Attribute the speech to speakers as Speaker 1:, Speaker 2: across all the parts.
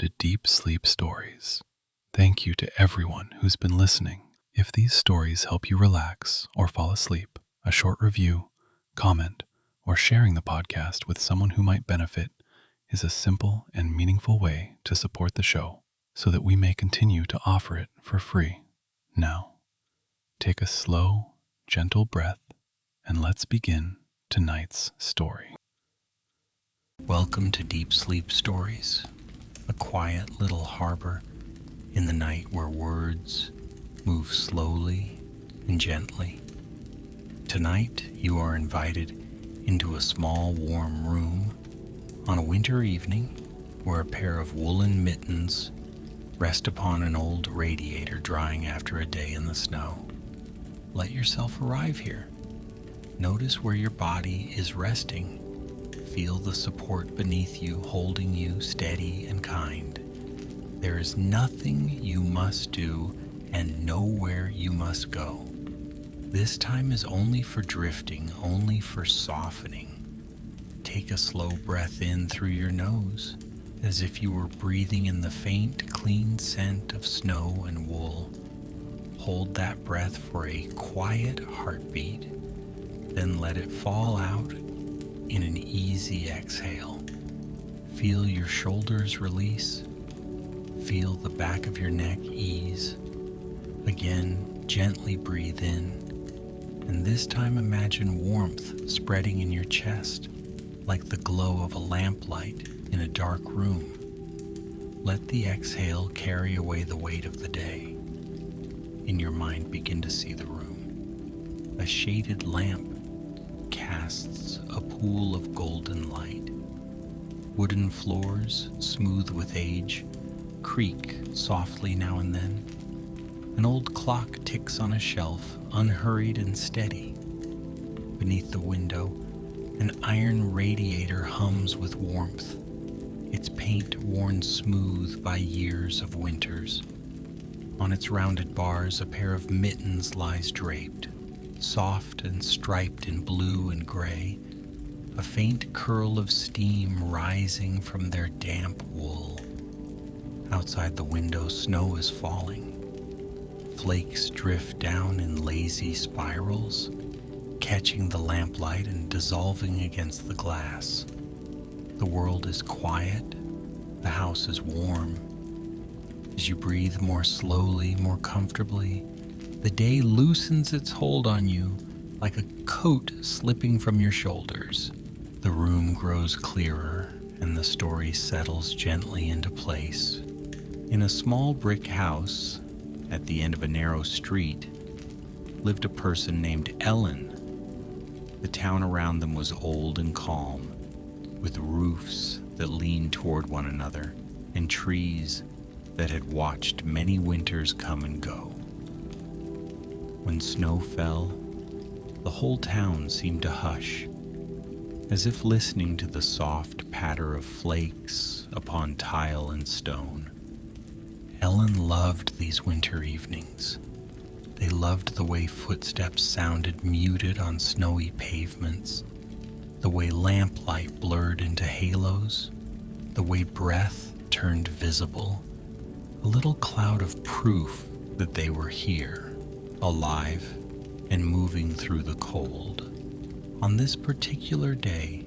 Speaker 1: to Deep Sleep Stories. Thank you to everyone who's been listening. If these stories help you relax or fall asleep, a short review, comment, or sharing the podcast with someone who might benefit is a simple and meaningful way to support the show so that we may continue to offer it for free. Now, take a slow, gentle breath and let's begin tonight's story.
Speaker 2: Welcome to Deep Sleep Stories, a quiet little harbor in the night where words move slowly and gently. Tonight, you are invited into a small, warm room on a winter evening where a pair of woolen mittens rest upon an old radiator drying after a day in the snow. Let yourself arrive here. Notice where your body is resting. Feel the support beneath you, holding you steady and kind. There is nothing you must do and nowhere you must go. This time is only for drifting, only for softening. Take a slow breath in through your nose, as if you were breathing in the faint, clean scent of snow and wool. Hold that breath for a quiet heartbeat, then let it fall out in an easy exhale. Feel your shoulders release. Feel the back of your neck ease. Again, gently breathe in. And this time imagine warmth spreading in your chest, like the glow of a lamplight in a dark room. Let the exhale carry away the weight of the day. In your mind, begin to see the room. A shaded lamp casts a pool of golden light. Wooden floors, smooth with age, creak softly now and then. An old clock ticks on a shelf, unhurried and steady. Beneath the window, an iron radiator hums with warmth, its paint worn smooth by years of winters. On its rounded bars, a pair of mittens lies draped, soft and striped in blue and gray, a faint curl of steam rising from their damp wool. Outside the window, snow is falling. Flakes drift down in lazy spirals, catching the lamplight and dissolving against the glass. The world is quiet, the house is warm. As you breathe more slowly, more comfortably, the day loosens its hold on you like a coat slipping from your shoulders. The room grows clearer and the story settles gently into place. In a small brick house at the end of a narrow street lived a person named Ellen. The town around them was old and calm, with roofs that leaned toward one another and trees that had watched many winters come and go. When snow fell, the whole town seemed to hush, as if listening to the soft patter of flakes upon tile and stone. Ellen loved these winter evenings. They loved the way footsteps sounded muted on snowy pavements, the way lamplight blurred into halos, the way breath turned visible, a little cloud of proof that they were here, alive and moving through the cold. On this particular day,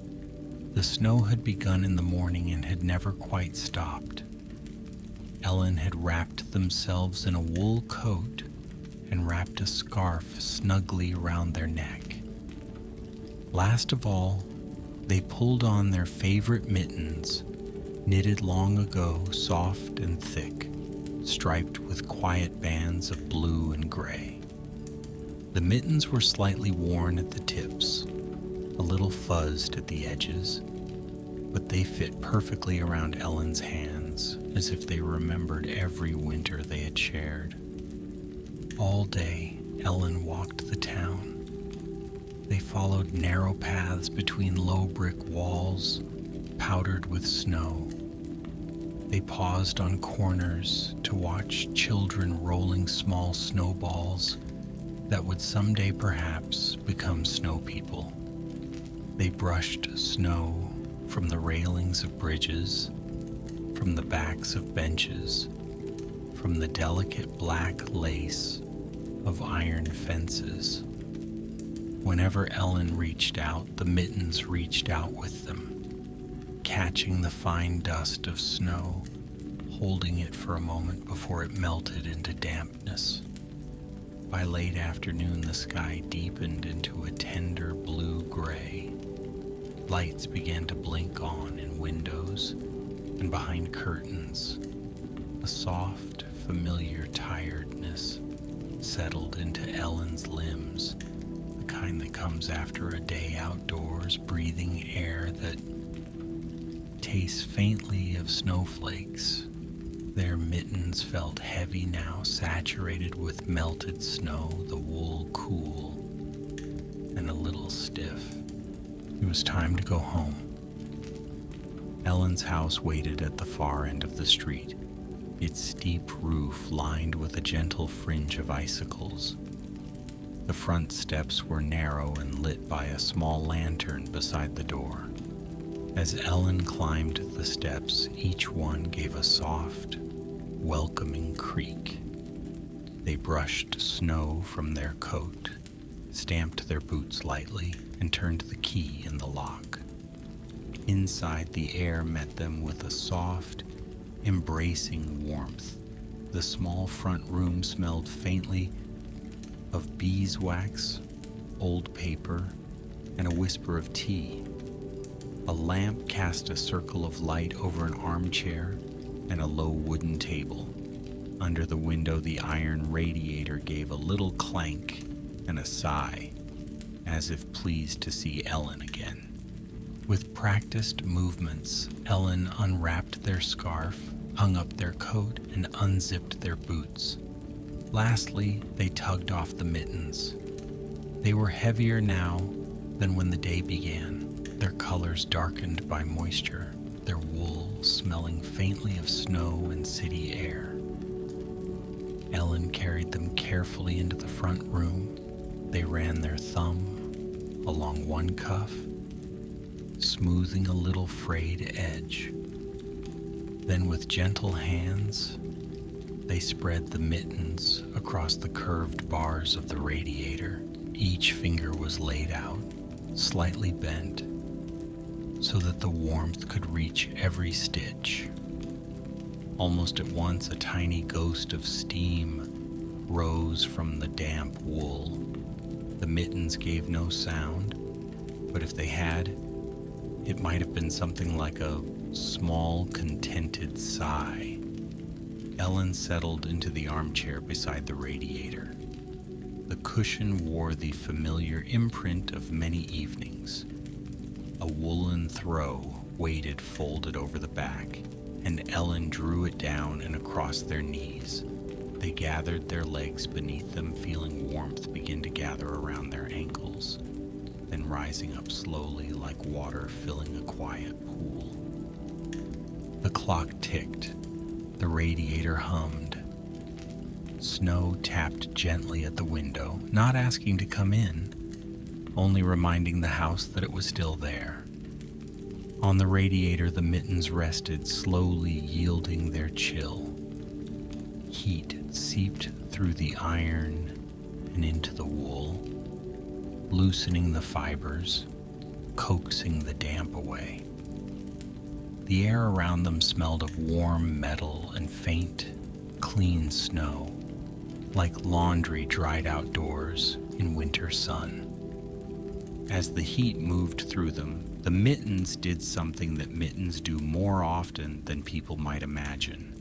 Speaker 2: the snow had begun in the morning and had never quite stopped. Ellen had wrapped themselves in a wool coat and wrapped a scarf snugly around their neck. Last of all, they pulled on their favorite mittens, knitted long ago, soft and thick, striped with quiet bands of blue and gray. The mittens were slightly worn at the tips, a little fuzzed at the edges, but they fit perfectly around Ellen's hands, as if they remembered every winter they had shared. All day, Ellen walked the town. They followed narrow paths between low brick walls, powdered with snow. They paused on corners to watch children rolling small snowballs that would someday perhaps become snow people. They brushed snow from the railings of bridges, from the backs of benches, from the delicate black lace of iron fences. Whenever Ellen reached out, the Mittens reached out with them, catching the fine dust of snow, holding it for a moment before it melted into dampness. By late afternoon, the sky deepened into a tender blue-gray. Lights began to blink on in windows and behind curtains. A soft, familiar tiredness settled into Ellen's limbs, the kind that comes after a day outdoors, breathing air that tastes faintly of snowflakes. Their mittens felt heavy now, saturated with melted snow, the wool cool and a little stiff. It was time to go home. Ellen's house waited at the far end of the street, its steep roof lined with a gentle fringe of icicles. The front steps were narrow and lit by a small lantern beside the door. As Ellen climbed the steps, each one gave a soft, welcoming creak. They brushed snow from their coat, stamped their boots lightly, and turned the key in the lock. Inside, the air met them with a soft, embracing warmth. The small front room smelled faintly of beeswax, old paper, and a whisper of tea. A lamp cast a circle of light over an armchair and a low wooden table. Under the window, the iron radiator gave a little clank and a sigh, as if pleased to see Ellen again. With practiced movements, Ellen unwrapped their scarf, hung up their coat, and unzipped their boots. Lastly, they tugged off the mittens. They were heavier now than when the day began, their colors darkened by moisture, their wool smelling faintly of snow and city air. Ellen carried them carefully into the front room. They ran their thumb along one cuff, smoothing a little frayed edge. Then with gentle hands, they spread the mittens across the curved bars of the radiator. Each finger was laid out, slightly bent, so that the warmth could reach every stitch. Almost at once, a tiny ghost of steam rose from the damp wool. The mittens gave no sound, but if they had, it might have been something like a small, contented sigh. Ellen settled into the armchair beside the radiator. The cushion wore the familiar imprint of many evenings. A woolen throw waited folded over the back, and Ellen drew it down and across their knees. They gathered their legs beneath them, feeling warmth begin to gather around their ankles, then rising up slowly like water filling a quiet pool. The clock ticked. The radiator hummed. Snow tapped gently at the window, not asking to come in, only reminding the house that it was still there. On the radiator, the mittens rested, slowly yielding their chill. Heat seeped through the iron and into the wool, loosening the fibers, coaxing the damp away. The air around them smelled of warm metal and faint, clean snow, like laundry dried outdoors in winter sun. As the heat moved through them, the mittens did something that mittens do more often than people might imagine.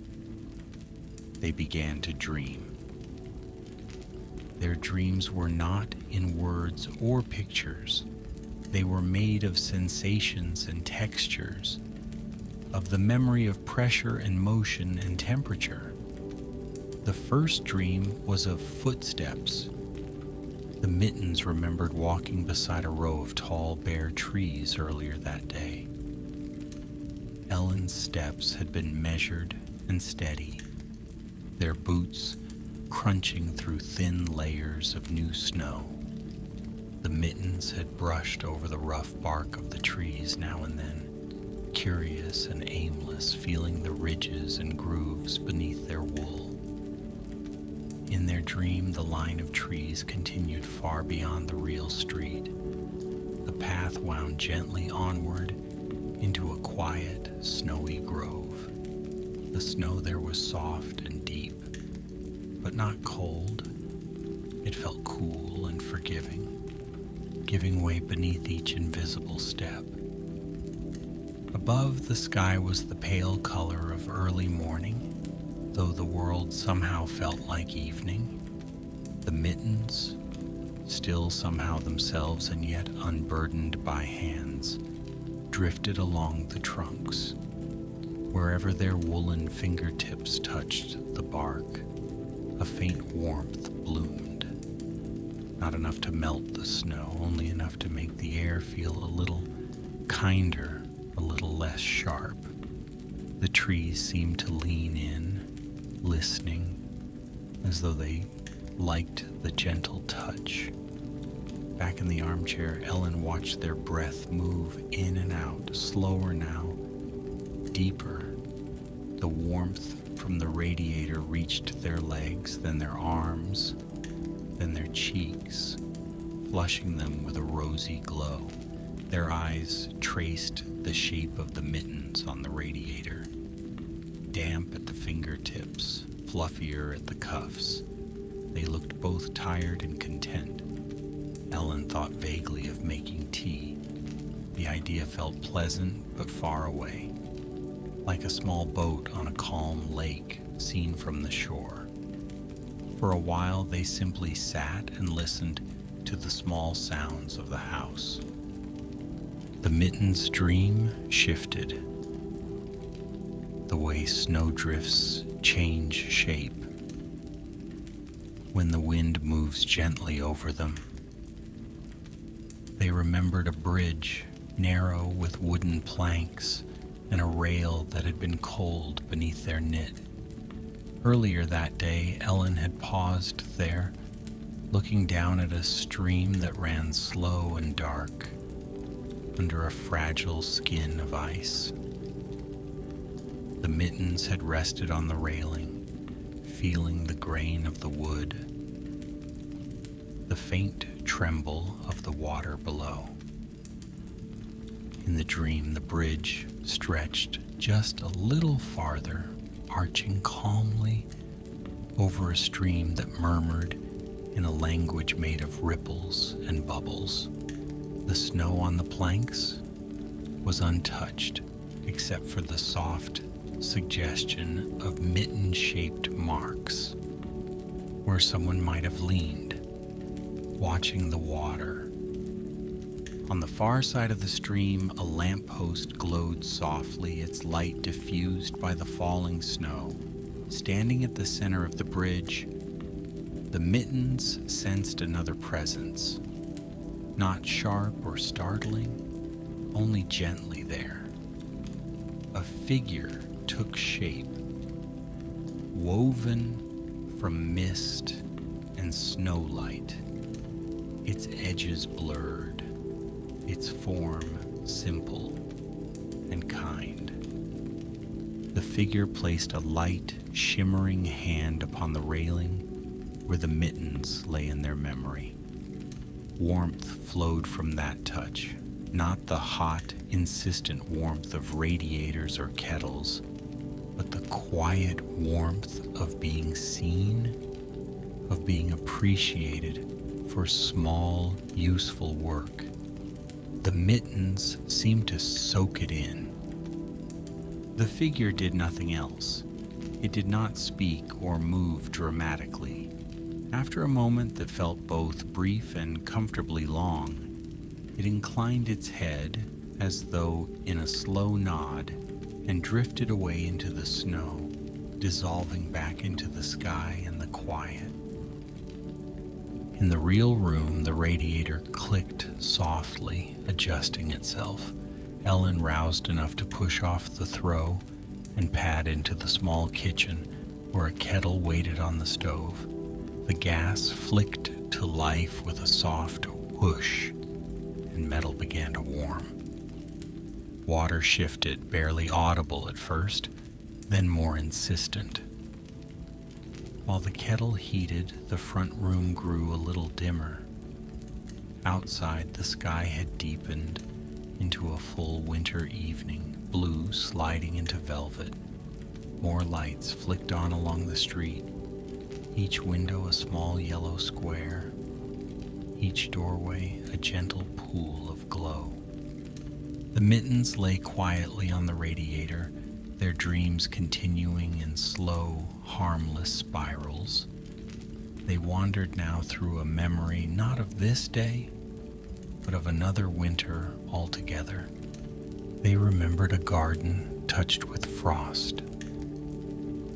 Speaker 2: They began to dream. Their dreams were not in words or pictures. They were made of sensations and textures, of the memory of pressure and motion and temperature. The first dream was of footsteps. The mittens remembered walking beside a row of tall, bare trees earlier that day. Ellen's steps had been measured and steady, their boots crunching through thin layers of new snow. The mittens had brushed over the rough bark of the trees now and then, curious and aimless, feeling the ridges and grooves beneath their wool. In their dream, the line of trees continued far beyond the real street. The path wound gently onward into a quiet, snowy grove. The snow there was soft and deep, but not cold. It felt cool and forgiving, giving way beneath each invisible step. Above, the sky was the pale color of early morning, though the world somehow felt like evening. The Mittens, still somehow themselves and yet unburdened by hands, drifted along the trunks. Wherever their woolen fingertips touched the bark, a faint warmth bloomed. Not enough to melt the snow, only enough to make the air feel a little kinder, a little less sharp. The trees seemed to lean in, listening, as though they liked the gentle touch. Back in the armchair, Ellen watched their breath move in and out, slower now, deeper. The warmth from the radiator reached their legs, then their arms, then their cheeks, flushing them with a rosy glow. Their eyes traced the shape of the mittens on the radiator, damp at the fingertips, fluffier at the cuffs. They looked both tired and content. Ellen thought vaguely of making tea. The idea felt pleasant but far away, like a small boat on a calm lake seen from the shore. For a while they simply sat and listened to the small sounds of the house. The Mittens' dream shifted, the way snowdrifts change shape when the wind moves gently over them. They remembered a bridge, narrow with wooden planks and a rail that had been cold beneath their knit. Earlier that day, Ellen had paused there, looking down at a stream that ran slow and dark under a fragile skin of ice. The Mittens had rested on the railing, feeling the grain of the wood, the faint tremble of the water below. In the dream, the bridge stretched just a little farther, arching calmly over a stream that murmured in a language made of ripples and bubbles. The snow on the planks was untouched, except for the soft suggestion of mitten-shaped marks where someone might have leaned, watching the water. On the far side of the stream, a lamppost glowed softly, its light diffused by the falling snow. Standing at the center of the bridge, the Mittens sensed another presence, not sharp or startling, only gently there. A figure took shape, woven from mist and snowlight, its edges blurred, its form simple and kind. The figure placed a light, shimmering hand upon the railing where the Mittens lay in their memory. Warmth flowed from that touch, not the hot, insistent warmth of radiators or kettles, but the quiet warmth of being seen, of being appreciated for small, useful work. The Mittens seemed to soak it in. The figure did nothing else. It did not speak or move dramatically. After a moment that felt both brief and comfortably long, it inclined its head as though in a slow nod and drifted away into the snow, dissolving back into the sky and the quiet. In the real room, the radiator clicked softly, adjusting itself. Ellen roused enough to push off the throw and pad into the small kitchen where a kettle waited on the stove. The gas flicked to life with a soft whoosh, and metal began to warm. Water shifted, barely audible at first, then more insistent. While the kettle heated, the front room grew a little dimmer. Outside, the sky had deepened into a full winter evening, blue sliding into velvet. More lights flicked on along the street, each window a small yellow square, each doorway a gentle pool of glow. The Mittens lay quietly on the radiator, their dreams continuing in slow, harmless spirals. They wandered now through a memory not of this day, but of another winter altogether. They remembered a garden touched with frost.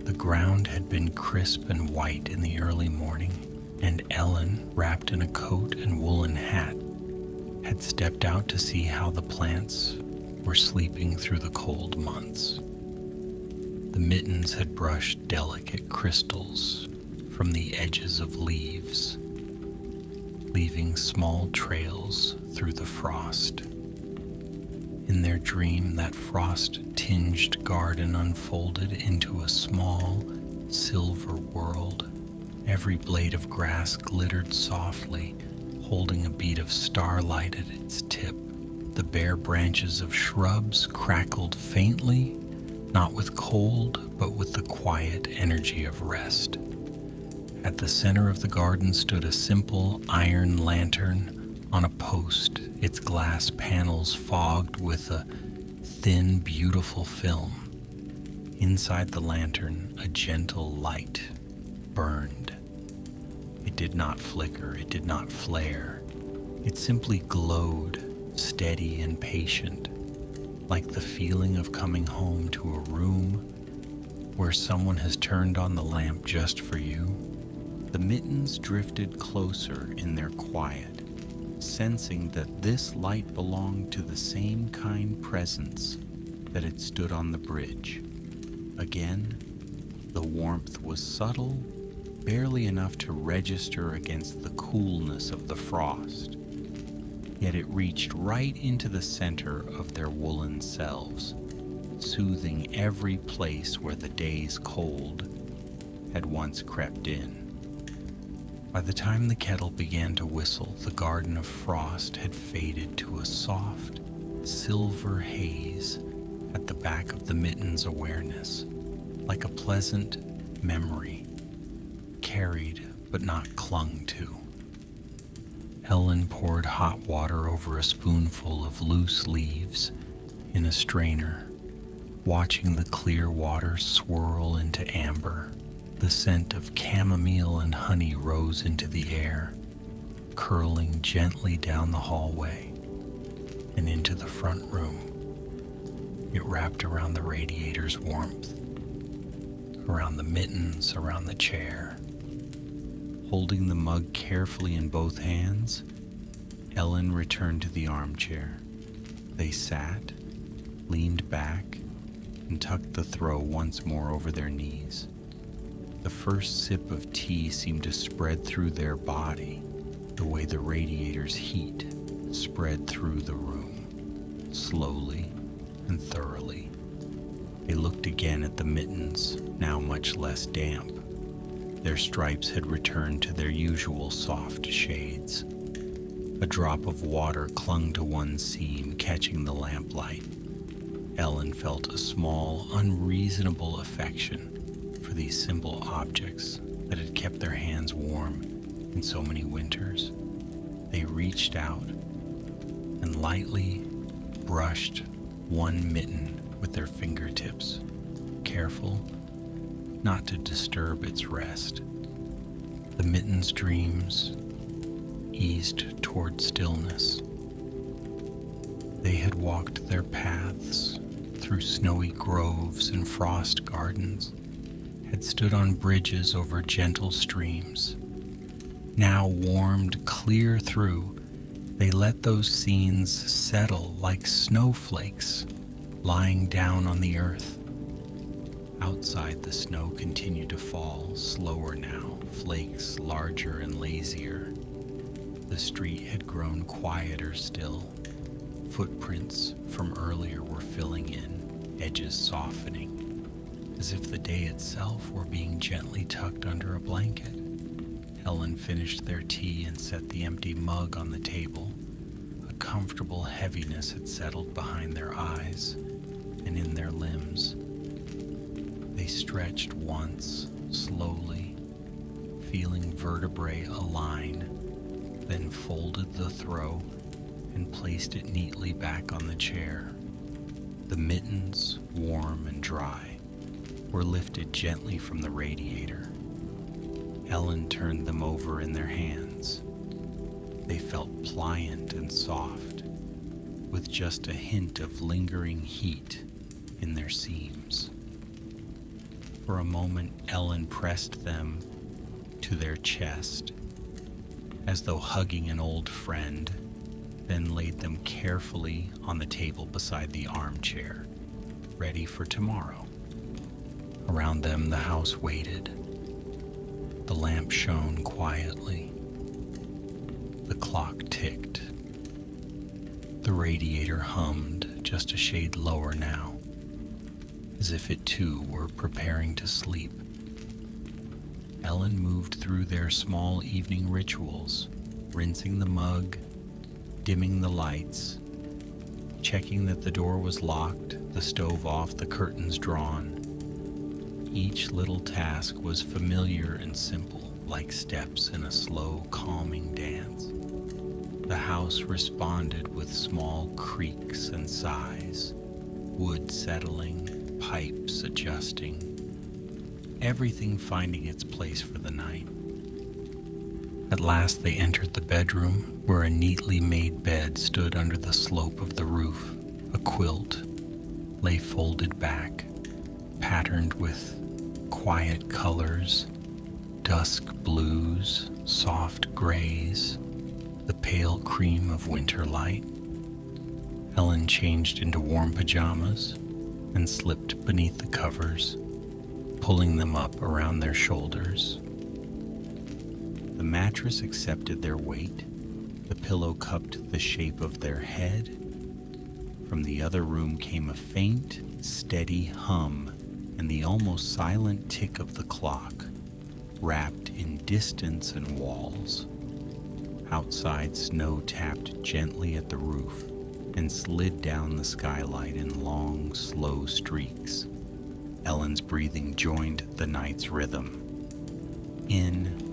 Speaker 2: The ground had been crisp and white in the early morning, and Ellen, wrapped in a coat and woolen hat, had stepped out to see how the plants were sleeping through the cold months. The Mittens had brushed delicate crystals from the edges of leaves, leaving small trails through the frost. In their dream, that frost-tinged garden unfolded into a small, silver world. Every blade of grass glittered softly, holding a bead of starlight at its tip. The bare branches of shrubs crackled faintly, not with cold, but with the quiet energy of rest. At the center of the garden stood a simple iron lantern on a post, its glass panels fogged with a thin, beautiful film. Inside the lantern, a gentle light burned. It did not flicker, it did not flare. It simply glowed, steady and patient, like the feeling of coming home to a room where someone has turned on the lamp just for you. The Mittens drifted closer in their quiet, sensing that this light belonged to the same kind presence that had stood on the bridge. Again, the warmth was subtle, barely enough to register against the coolness of the frost. Yet it reached right into the center of their woolen selves, soothing every place where the day's cold had once crept in. By the time the kettle began to whistle, the garden of frost had faded to a soft, silver haze at the back of the Mittens' awareness, like a pleasant memory, carried but not clung to. Ellen poured hot water over a spoonful of loose leaves in a strainer, watching the clear water swirl into amber. The scent of chamomile and honey rose into the air, curling gently down the hallway and into the front room. It wrapped around the radiator's warmth, around the Mittens, around the chair. Holding the mug carefully in both hands, Ellen returned to the armchair. They sat, leaned back, and tucked the throw once more over their knees. The first sip of tea seemed to spread through their body, the way the radiator's heat spread through the room, slowly and thoroughly. They looked again at the Mittens, now much less damp. Their stripes had returned to their usual soft shades. A drop of water clung to one seam, catching the lamplight. Ellen felt a small, unreasonable affection for these simple objects that had kept their hands warm in so many winters. They reached out and lightly brushed one mitten with their fingertips, careful not to disturb its rest. The Mittens' dreams eased toward stillness. They had walked their paths through snowy groves and frost gardens, had stood on bridges over gentle streams. Now warmed clear through, they let those scenes settle like snowflakes lying down on the earth. Outside, the snow continued to fall, slower now, flakes larger and lazier. The street had grown quieter still, Footprints from earlier were filling in, edges softening, as if the day itself were being gently tucked under a blanket. Ellen finished their tea and set the empty mug on the table. A comfortable heaviness had settled behind their eyes and in their limbs. They stretched once, slowly, feeling vertebrae align, then folded the throw and placed it neatly back on the chair. The mittens, warm and dry, were lifted gently from the radiator. Ellen turned them over in their hands. They felt pliant and soft, with just a hint of lingering heat in their seams. For a moment, Ellen pressed them to their chest, as though hugging an old friend, then laid them carefully on the table beside the armchair, ready for tomorrow. Around them, the house waited. The lamp shone quietly. The clock ticked. The radiator hummed just a shade lower now, as if it too were preparing to sleep. Ellen moved through their small evening rituals, rinsing the mug, dimming the lights, checking that the door was locked, the stove off, the curtains drawn. Each little task was familiar and simple, like steps in a slow, calming dance. The house responded with small creaks and sighs, wood settling, pipes adjusting, everything finding its place for the night. At last they entered the bedroom, where a neatly made bed stood under the slope of the roof. A quilt lay folded back, patterned with quiet colors, dusk blues, soft grays, the pale cream of winter light. Ellen changed into warm pajamas and slipped beneath the covers, pulling them up around their shoulders. The mattress accepted their weight. The pillow cupped the shape of their head. From the other room came a faint, steady hum and the almost silent tick of the clock, wrapped in distance and walls. Outside, snow tapped gently at the roof and slid down the skylight in long, slow streaks. Ellen's breathing joined the night's rhythm. In,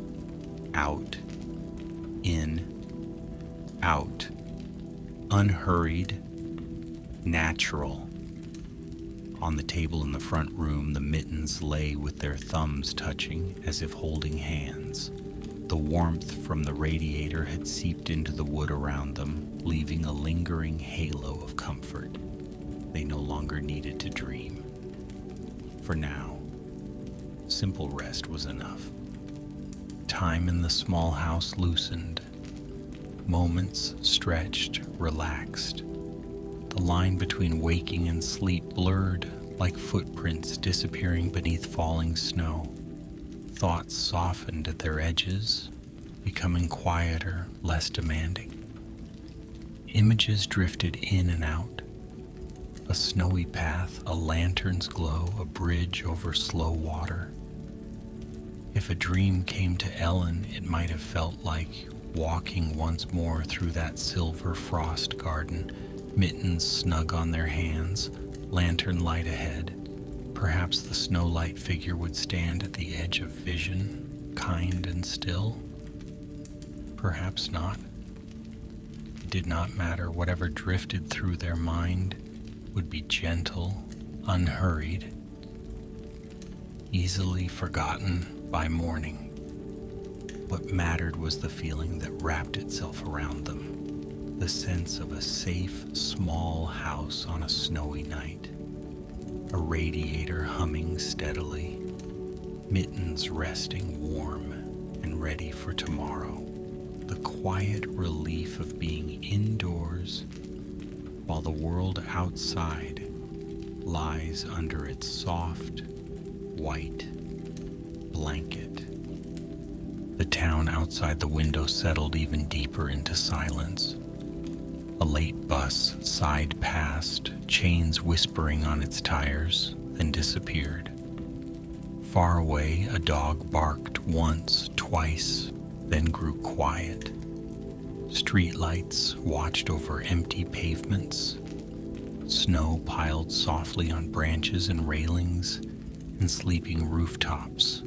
Speaker 2: out, unhurried, natural. On the table in the front room, the mittens lay with their thumbs touching as if holding hands. The warmth from the radiator had seeped into the wood around them, leaving a lingering halo of comfort. They no longer needed to dream. For now, simple rest was enough. Time in the small house loosened. Moments stretched, relaxed. The line between waking and sleep blurred, like footprints disappearing beneath falling snow. Thoughts softened at their edges, becoming quieter, less demanding. Images drifted in and out. A snowy path, a lantern's glow, a bridge over slow water. If a dream came to Ellen, it might have felt like walking once more through that silver frost garden, mittens snug on their hands, lantern light ahead. Perhaps the snow light figure would stand at the edge of vision, kind and still. Perhaps not. It did not matter. Whatever drifted through their mind would be gentle, unhurried, easily forgotten by morning. What mattered was the feeling that wrapped itself around them, the sense of a safe, small house on a snowy night, a radiator humming steadily, mittens resting warm and ready for tomorrow, the quiet relief of being indoors while the world outside lies under its soft, white blanket. The town outside the window settled even deeper into silence. A late bus sighed past, chains whispering on its tires, then disappeared. Far away, a dog barked once, twice, then grew quiet. Streetlights watched over empty pavements. Snow piled softly on branches and railings and sleeping rooftops.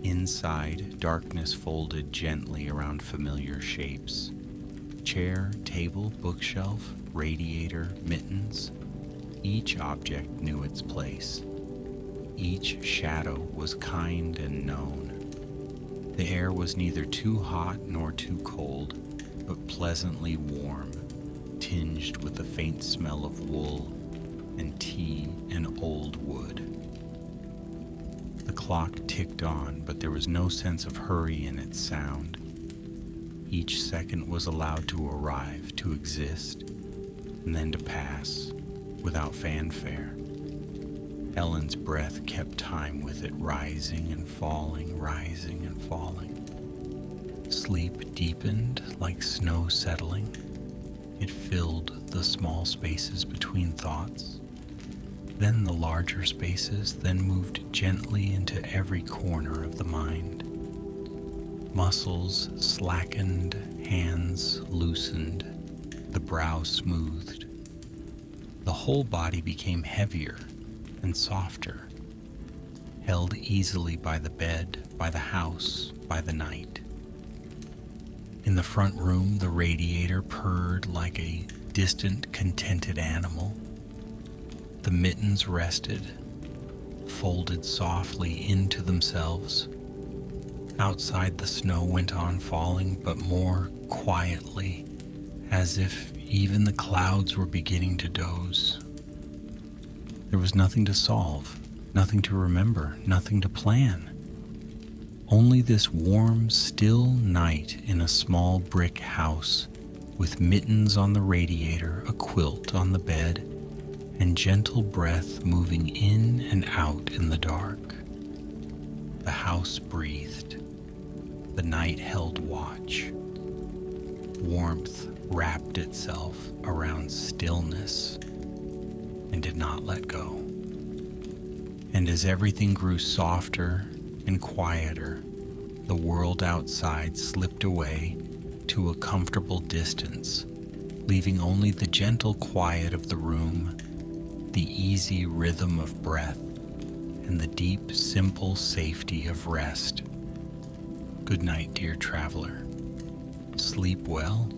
Speaker 2: Inside, darkness folded gently around familiar shapes. Chair, table, bookshelf, radiator, mittens. Each object knew its place. Each shadow was kind and known. The air was neither too hot nor too cold, but pleasantly warm, tinged with the faint smell of wool and tea and old wood. The clock ticked on, but there was no sense of hurry in its sound. Each second was allowed to arrive, to exist, and then to pass, without fanfare. Ellen's breath kept time with it, rising and falling, rising and falling. Sleep deepened like snow settling. It filled the small spaces between thoughts, then the larger spaces, then moved gently into every corner of the mind. Muscles slackened, hands loosened, the brow smoothed. The whole body became heavier and softer, held easily by the bed, by the house, by the night. In the front room, the radiator purred like a distant, contented animal. The mittens rested, folded softly into themselves. Outside, the snow went on falling, but more quietly, as if even the clouds were beginning to doze. There was nothing to solve, nothing to remember, nothing to plan. Only this warm, still night in a small brick house, with mittens on the radiator, a quilt on the bed, and gentle breath moving in and out in the dark. The house breathed. The night held watch. Warmth wrapped itself around stillness and did not let go. And as everything grew softer and quieter, the world outside slipped away to a comfortable distance, leaving only the gentle quiet of the room, the easy rhythm of breath, and the deep, simple safety of rest. Good night, dear traveler. Sleep well